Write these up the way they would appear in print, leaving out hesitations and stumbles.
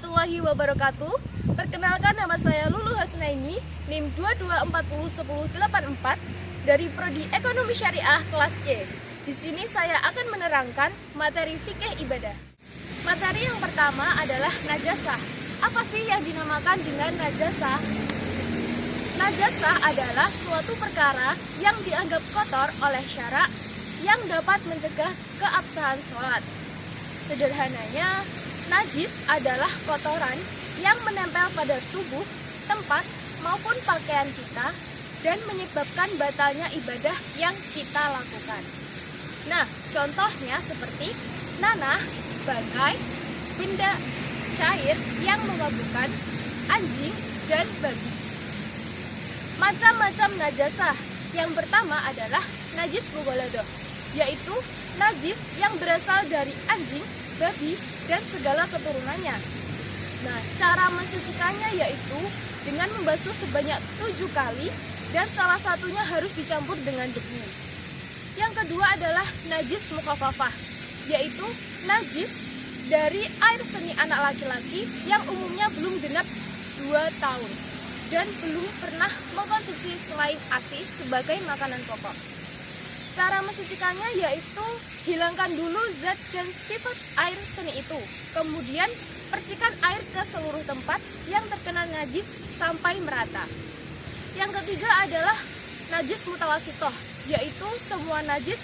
warahmatullahi wabarakatuh. Perkenalkan, nama saya Lulu Hasnaini, NIM 22401084 dari Prodi Ekonomi Syariah kelas C. Di sini saya akan menerangkan materi fikih ibadah. Materi yang pertama adalah najasah. Apa sih yang dinamakan dengan najasah? Najasah adalah suatu perkara yang dianggap kotor oleh syara yang dapat mencegah keabsahan sholat. Sederhananya, najis adalah kotoran yang menempel pada tubuh, tempat, maupun pakaian kita dan menyebabkan batalnya ibadah yang kita lakukan. Nah, contohnya seperti nanah, bangkai, benda cair yang memabukkan, anjing, dan babi. Macam-macam najasah. Yang pertama adalah najis mughaladah, yaitu najis yang berasal dari anjing, babi, dan segala keturunannya. Nah, cara mensucikannya yaitu dengan membasuh sebanyak 7 kali dan salah satunya harus dicampur dengan debu. Yang kedua adalah najis mukhafafah, yaitu najis dari air seni anak laki-laki yang umumnya belum genap 2 tahun dan belum pernah mengkonsumsi selain ASI sebagai makanan pokok. Cara mensucikannya yaitu hilangkan dulu zat dan sifat air seni itu. Kemudian percikan air ke seluruh tempat yang terkena najis sampai merata. Yang ketiga adalah najis mutawasitoh, yaitu semua najis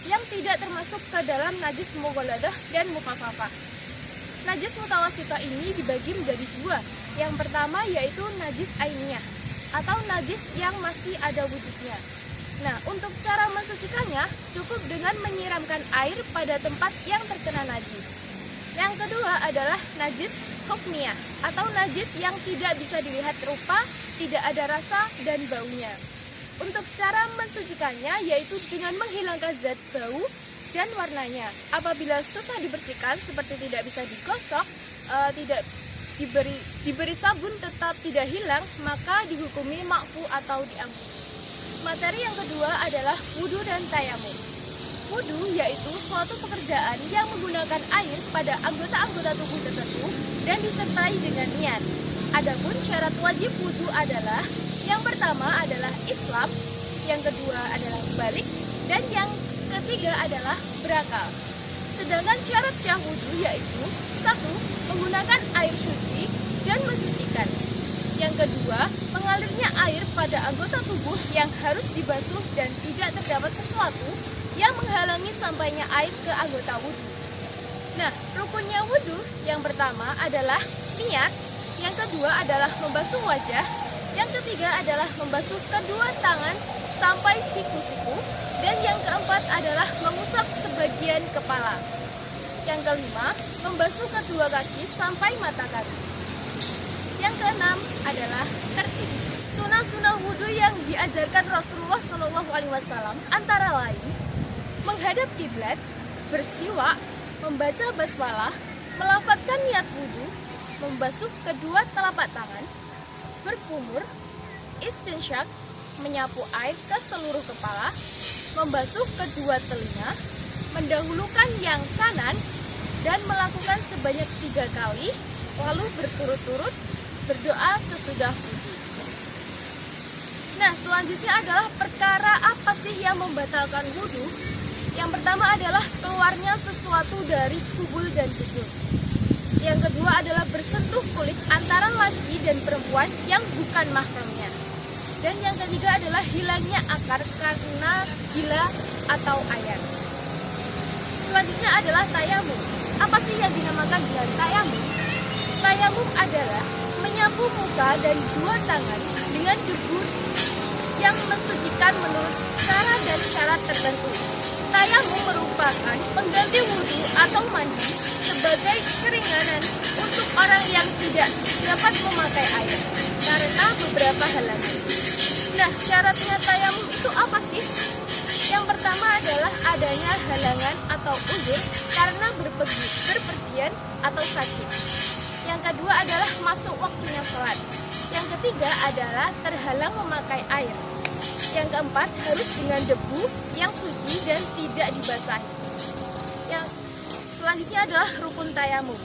yang tidak termasuk ke dalam najis mughaladah dan mukhafafah. Najis mutawasitoh ini dibagi menjadi 2. Yang pertama yaitu najis ainiyah atau najis yang masih ada wujudnya. Nah, untuk cara mensucikannya cukup dengan menyiramkan air pada tempat yang terkena najis. Yang kedua adalah najis hukmiyah atau najis yang tidak bisa dilihat rupa, tidak ada rasa dan baunya. Untuk cara mensucikannya yaitu dengan menghilangkan zat bau dan warnanya. Apabila susah dibersihkan seperti tidak bisa digosok, tidak diberi sabun tetap tidak hilang, maka dihukumi ma'fu atau diampuni. Materi yang kedua adalah wudhu dan tayamum. Wudhu yaitu suatu pekerjaan yang menggunakan air pada anggota-anggota tubuh tertentu dan disertai dengan niat. Adapun syarat wajib wudhu adalah yang pertama adalah Islam, yang kedua adalah balik, dan yang ketiga adalah berakal. Sedangkan syarat sah wudhu yaitu 1. Menggunakan air suci dan mensucikan. Yang kedua, mengalirnya air pada anggota tubuh yang harus dibasuh dan tidak terdapat sesuatu yang menghalangi sampainya air ke anggota wudhu. Nah, rukunnya wudhu yang pertama adalah niat, yang kedua adalah membasuh wajah, yang ketiga adalah membasuh kedua tangan sampai siku-siku, dan yang keempat adalah mengusap sebagian kepala. Yang kelima, membasuh kedua kaki sampai mata kaki. Yang keenam adalah tertib. Sunah-sunah wudhu yang diajarkan Rasulullah SAW antara lain menghadap kiblat, bersiwak, membaca basmalah, melafadzkan niat wudhu, membasuh kedua telapak tangan, berkumur, istinsyak, menyapu air ke seluruh kepala, membasuh kedua telinga, mendahulukan yang kanan, dan melakukan sebanyak 3 kali, lalu berturut-turut berdoa sesudah wudhu. Nah, selanjutnya adalah perkara apa sih yang membatalkan wudhu? Yang pertama adalah keluarnya sesuatu dari kubul dan dubur. Yang kedua adalah bersentuh kulit antara laki dan perempuan yang bukan mahramnya. Dan yang ketiga adalah hilangnya akar karena gila atau air. Selanjutnya adalah tayamum. Apa sih yang dinamakan dengan tayamum? Tayamum adalah menyapu muka dan 2 tangan dengan debu yang mensucikan menurut cara dan syarat tertentu. Tayamum merupakan pengganti wudhu atau mandi sebagai keringanan untuk orang yang tidak dapat memakai air karena beberapa halangan. Nah, syaratnya tayamum itu apa sih? Yang pertama adalah adanya halangan atau uzur karena berpergian atau sakit. Yang kedua adalah masuk waktunya sholat. Yang ketiga adalah terhalang memakai air. Yang keempat harus dengan debu yang suci dan tidak dibasahi. Yang selanjutnya adalah rukun tayamum.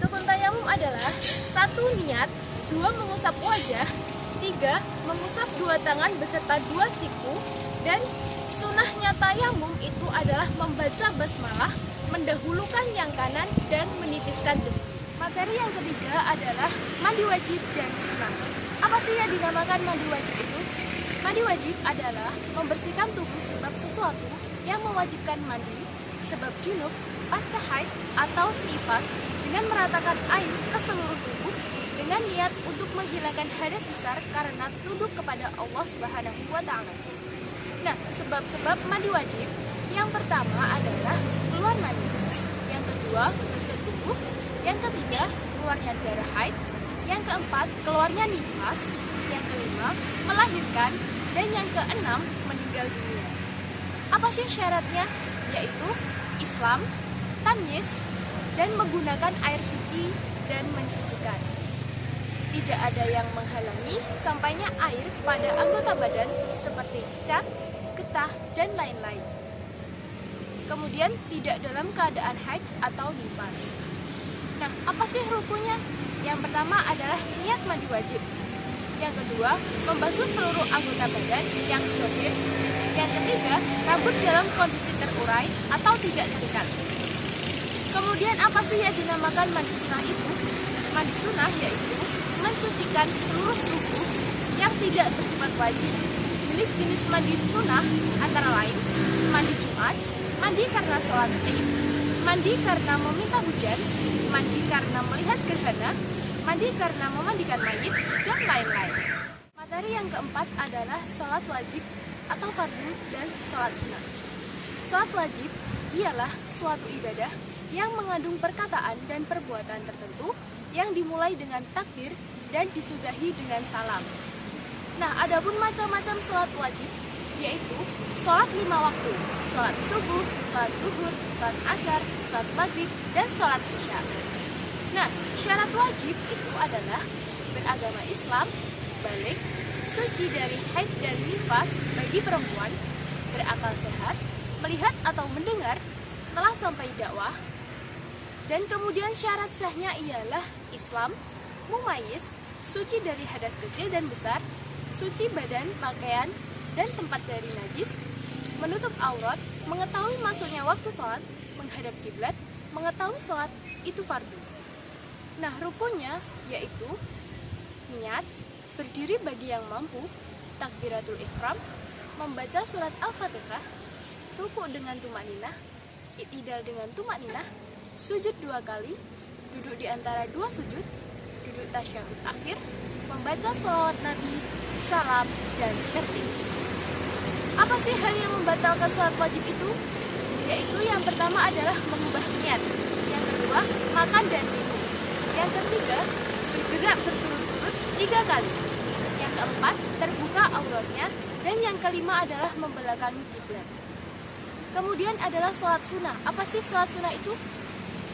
Rukun tayamum adalah 1. Niat, 2. Mengusap wajah, 3. Mengusap 2 tangan beserta 2 siku, dan sunahnya tayamum itu adalah membaca basmalah, mendahulukan yang kanan, dan menitiskan debu. Materi yang ketiga adalah mandi wajib dan sunah. Apa sih yang dinamakan mandi wajib itu? Mandi wajib adalah membersihkan tubuh sebab sesuatu yang mewajibkan mandi, sebab junub, pasca haid, atau nifas, dengan meratakan air ke seluruh tubuh dengan niat untuk menghilangkan hadas besar karena tunduk kepada Allah Subhanahu wa Ta'ala. Nah, sebab-sebab mandi wajib yang pertama adalah keluar mani, yang kedua bersetubuh, yang ketiga keluarnya darah haid, yang keempat keluarnya nifas, yang kelima melahirkan, dan yang keenam meninggal dunia. Apa sih syaratnya? Yaitu Islam, tamyiz, dan menggunakan air suci dan mencucikan. Tidak ada yang menghalangi sampainya air pada anggota badan seperti cat, getah, dan lain-lain. Kemudian tidak dalam keadaan haid atau nifas. Nah, apa sih rukunnya? Yang pertama adalah niat mandi wajib. Yang kedua, membasuh seluruh anggota badan yang zahir. Yang ketiga, rambut dalam kondisi terurai atau tidak terikat. Kemudian apa sih yang dinamakan mandi sunnah itu? Mandi sunnah yaitu mencucikan seluruh tubuh yang tidak bersifat wajib. Jenis-jenis mandi sunnah antara lain mandi Jumat, mandi karena sholat Id, mandi karena meminta hujan, mandi karena melihat gerhana, mandi karena memandikan mayit, dan lain-lain. Materi yang keempat adalah sholat wajib atau fardu dan sholat sunnah. Sholat wajib ialah suatu ibadah yang mengandung perkataan dan perbuatan tertentu yang dimulai dengan takbir dan disudahi dengan salam. Nah, adapun macam-macam sholat wajib yaitu sholat 5 waktu, sholat subuh, sholat zuhur, sholat asar, sholat maghrib, dan sholat isya. Nah, syarat wajib itu adalah beragama Islam, balik, suci dari haid dan nifas bagi perempuan, berakal sehat, melihat atau mendengar, telah sampai dakwah, dan kemudian syarat sahnya ialah Islam, mumayyiz, suci dari hadas kecil dan besar, suci badan, pakaian, dan tempat dari najis, menutup aurat, mengetahui masuknya waktu sholat, menghadap kiblat, mengetahui sholat itu fardu. Nah, rukunnya yaitu niat, berdiri bagi yang mampu, takbiratul ihram, membaca surat Al-Fatihah, ruku dengan tumakninah, i'tidal dengan tumakninah, sujud 2 kali, duduk di antara 2 sujud, duduk tasyahud akhir, membaca sholawat Nabi, salam, dan tertib. Apa sih hal yang membatalkan sholat wajib itu? Yaitu yang pertama adalah mengubah niat, yang kedua makan dan minum, yang ketiga bergerak berturut-turut 3 kali, yang keempat terbuka auratnya, dan yang kelima adalah membelakangi kiblat. Kemudian adalah sholat sunnah. Apa sih sholat sunnah itu?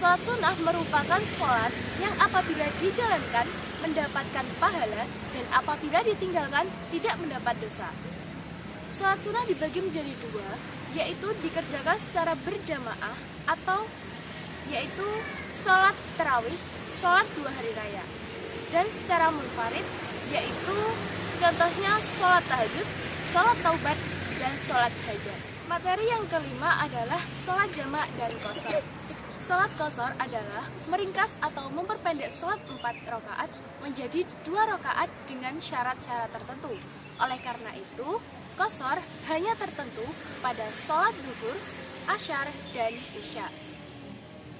Sholat sunnah merupakan sholat yang apabila dijalankan mendapatkan pahala, dan apabila ditinggalkan tidak mendapat dosa. Sholat sunnah dibagi menjadi 2, yaitu dikerjakan secara berjamaah atau yaitu sholat tarawih, sholat 2 hari raya, dan secara munfarid, yaitu contohnya sholat tahajud, sholat taubat, dan sholat hajat. Materi yang kelima adalah sholat jamak dan qashar. Sholat qashar adalah meringkas atau memperpendek sholat 4 rakaat menjadi 2 rakaat dengan syarat-syarat tertentu. Oleh karena itu, qashar hanya tertentu pada sholat zuhur, asyar, dan isya.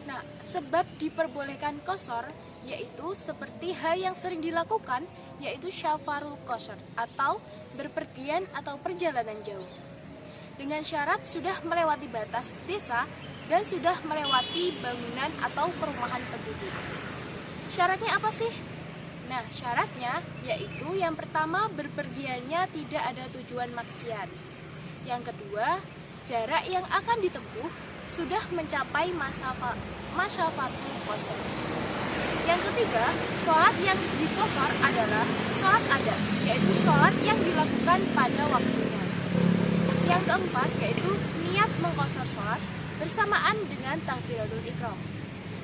Nah, sebab diperbolehkan qashar yaitu seperti hal yang sering dilakukan, yaitu syafarul qashar atau berpergian atau perjalanan jauh. Dengan syarat sudah melewati batas desa dan sudah melewati bangunan atau perumahan penduduk. Syaratnya apa sih? Nah, syaratnya yaitu yang pertama berpergiannya tidak ada tujuan maksiat. Yang kedua, jarak yang akan ditempuh sudah mencapai masyafatul qashar. Yang ketiga, sholat yang diqashar adalah sholat adat, yaitu sholat yang dilakukan pada waktunya. Yang keempat, yaitu niat mengqashar sholat bersamaan dengan takbiratul ihram.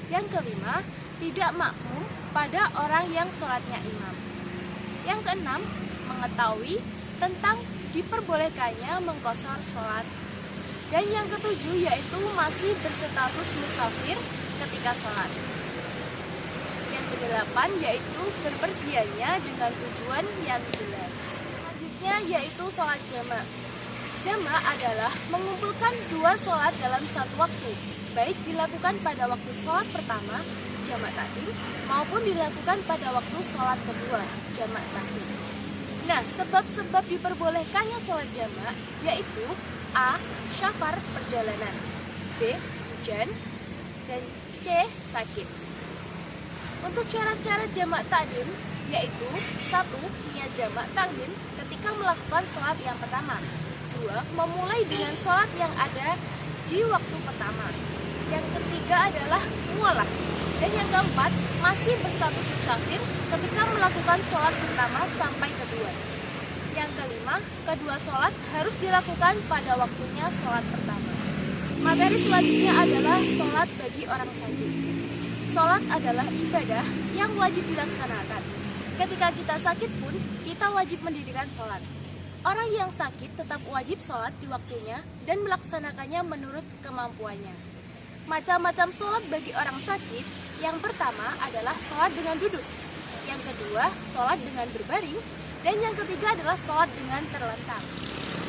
Yang kelima, tidak makmum pada orang yang sholatnya imam. Yang keenam, mengetahui tentang diperbolehkannya mengqashar sholat. Dan yang ketujuh yaitu masih berstatus musafir ketika sholat. Yang kedelapan yaitu berpergiannya dengan tujuan yang jelas. Selanjutnya yaitu sholat jamak. Jamak adalah mengumpulkan dua sholat dalam satu waktu, baik dilakukan pada waktu sholat pertama, jamak takdim, maupun dilakukan pada waktu sholat kedua, jamak takdim. Nah, sebab-sebab diperbolehkannya sholat jamak yaitu A. Syafar perjalanan, B. Hujan, dan C. Sakit. Untuk syarat-syarat jamak takdim yaitu 1. Niat jamak takdim ketika melakukan sholat yang pertama. 2. Memulai dengan sholat yang ada di waktu pertama. Yang ketiga adalah mualah. Dan yang keempat, masih berstatus musafir ketika melakukan sholat pertama sampai kedua. Yang kelima, kedua sholat harus dilakukan pada waktunya sholat pertama. Materi selanjutnya adalah sholat bagi orang sakit. Sholat adalah ibadah yang wajib dilaksanakan. Ketika kita sakit pun, kita wajib mendirikan sholat. Orang yang sakit tetap wajib sholat di waktunya dan melaksanakannya menurut kemampuannya. Macam-macam sholat bagi orang sakit, yang pertama adalah sholat dengan duduk. Yang kedua, sholat dengan berbaring. Dan yang ketiga adalah sholat dengan terlentang.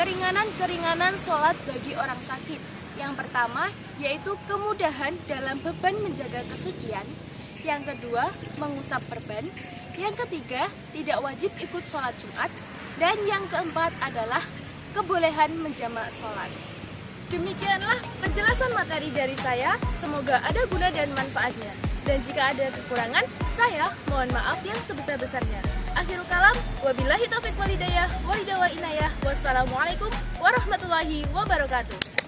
Keringanan-keringanan sholat bagi orang sakit. Yang pertama, yaitu kemudahan dalam beban menjaga kesucian. Yang kedua, mengusap perban. Yang ketiga, tidak wajib ikut sholat Jumat. Dan yang keempat adalah kebolehan menjamak sholat. Demikianlah penjelasan materi dari saya. Semoga ada guna dan manfaatnya. Dan jika ada kekurangan, saya mohon maaf yang sebesar-besarnya. Akhirul kalam, wabillahi taufiq walhidayah, wal inayah. Wassalamualaikum warahmatullahi wabarakatuh.